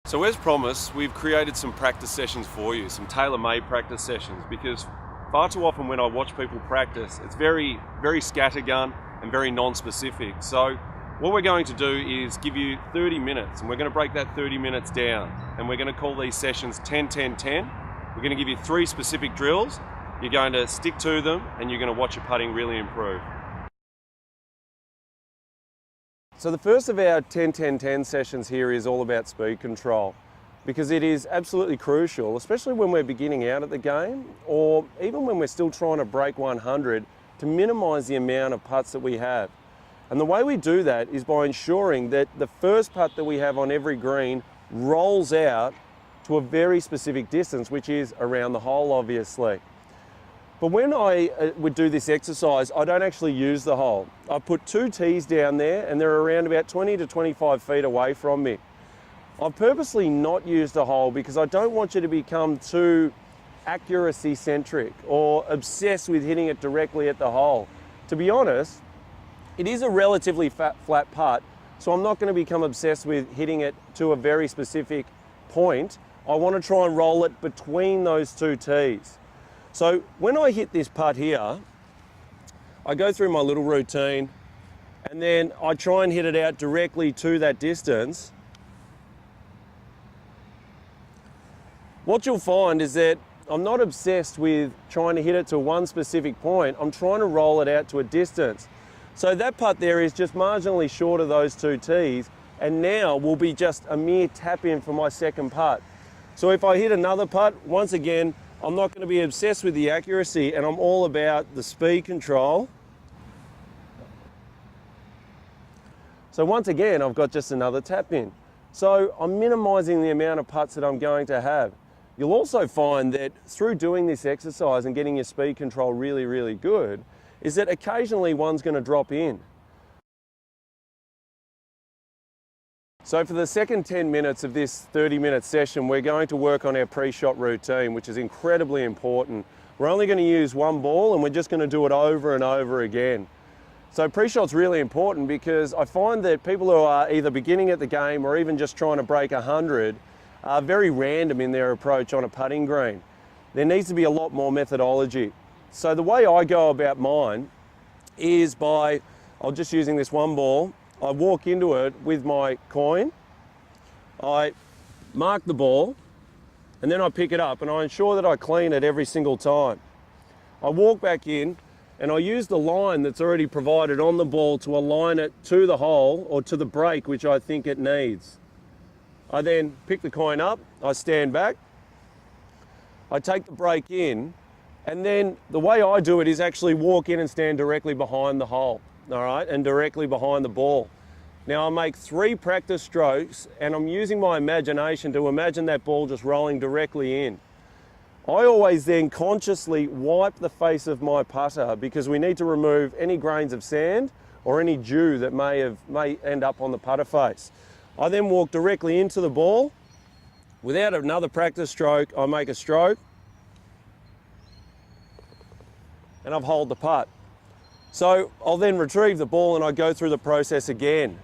So as promised, we've created some practice sessions for you, some tailor-made practice sessions, because far too often when I watch people practice, it's very scattergun and very non-specific. So what we're going to do is give you 30 minutes, and we're going to break that 30 minutes down, and we're going to call these sessions 10-10-10. We're going to give you 3 specific drills. You're going to stick to them, and you're going to watch your putting really improve. So the first of our 10-10-10 sessions here is all about speed control, because it is absolutely crucial, especially when we're beginning out at the game, or even when we're still trying to break 100, to minimise the amount of putts that we have. And the way we do that is by ensuring that the first putt that we have on every green rolls out to a very specific distance, which is around the hole, obviously. But when I would do this exercise, I don't actually use the hole. I put 2 tees down there, and they're around about 20 to 25 feet away from me. I've purposely not used the hole because I don't want you to become too accuracy centric or obsessed with hitting it directly at the hole. To be honest, it is a relatively flat putt, so I'm not going to become obsessed with hitting it to a very specific point. I want to try and roll it between those 2 tees. So when I hit this putt here, I go through my little routine, and then I try and hit it out directly to that distance. What you'll find is that I'm not obsessed with trying to hit it to one specific point. I'm trying to roll it out to a distance. So that putt there is just marginally short of those 2 tees, and now will be just a mere tap in for my second putt. So if I hit another putt, once again, I'm not going to be obsessed with the accuracy, and I'm all about the speed control. So once again, I've got just another tap in. So I'm minimising the amount of putts that I'm going to have. You'll also find that through doing this exercise and getting your speed control really good, is that occasionally one's going to drop in. So for the second 10 minutes of this 30-minute session, we're going to work on our pre-shot routine, which is incredibly important. We're only going to use one ball, and we're just going to do it over and over again. So pre-shot's really important because I find that people who are either beginning at the game or even just trying to break 100 are very random in their approach on a putting green. There needs to be a lot more methodology. So the way I go about mine is by, I'm just using this one ball, I walk into it with my coin, I mark the ball, and then I pick it up, and I ensure that I clean it every single time. I walk back in, and I use the line that's already provided on the ball to align it to the hole or to the break which I think it needs. I then pick the coin up, I stand back, I take the break in, and then the way I do it is actually walk in and stand directly behind the hole, all right, and directly behind the ball. Now I make 3 practice strokes, and I'm using my imagination to imagine that ball just rolling directly in. I always then consciously wipe the face of my putter because we need to remove any grains of sand or any dew that may end up on the putter face. I then walk directly into the ball. Without another practice stroke, I make a stroke, and I've holed the putt. So I'll then retrieve the ball, and I go through the process again.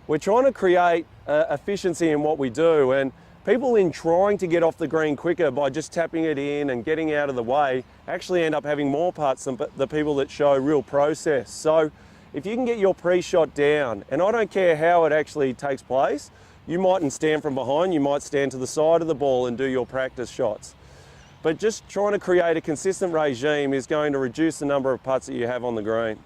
We're trying to create efficiency in what we do, and people in trying to get off the green quicker by just tapping it in and getting out of the way actually end up having more putts than the people that show real process. So if you can get your pre-shot down, and I don't care how it actually takes place, you mightn't stand from behind, you might stand to the side of the ball and do your practice shots. But just trying to create a consistent regime is going to reduce the number of putts that you have on the green.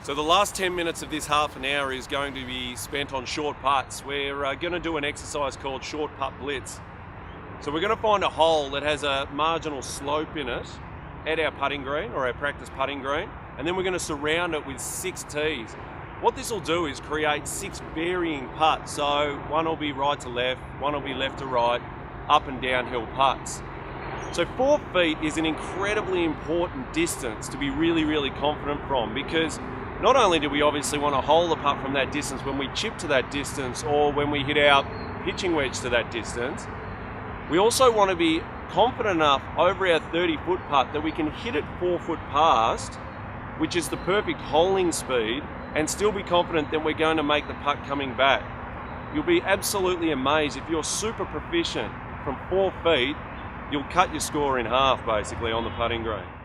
So the last 10 minutes of this half an hour is going to be spent on short putts. We're going to do an exercise called short putt blitz. So we're going to find a hole that has a marginal slope in it at our putting green or our practice putting green, and then we're going to surround it with 6 tees. What this will do is create 6 varying putts. So one will be right to left, one will be left to right, up and downhill putts. So 4 feet is an incredibly important distance to be really confident from, because not only do we obviously want to hole the putt from that distance when we chip to that distance or when we hit our pitching wedge to that distance, we also want to be confident enough over our 30-foot putt that we can hit it 4 foot past, which is the perfect holing speed, and still be confident that we're going to make the putt coming back. you'll be absolutely amazed. If you're super proficient from 4 feet, you'll cut your score in half basically on the putting green.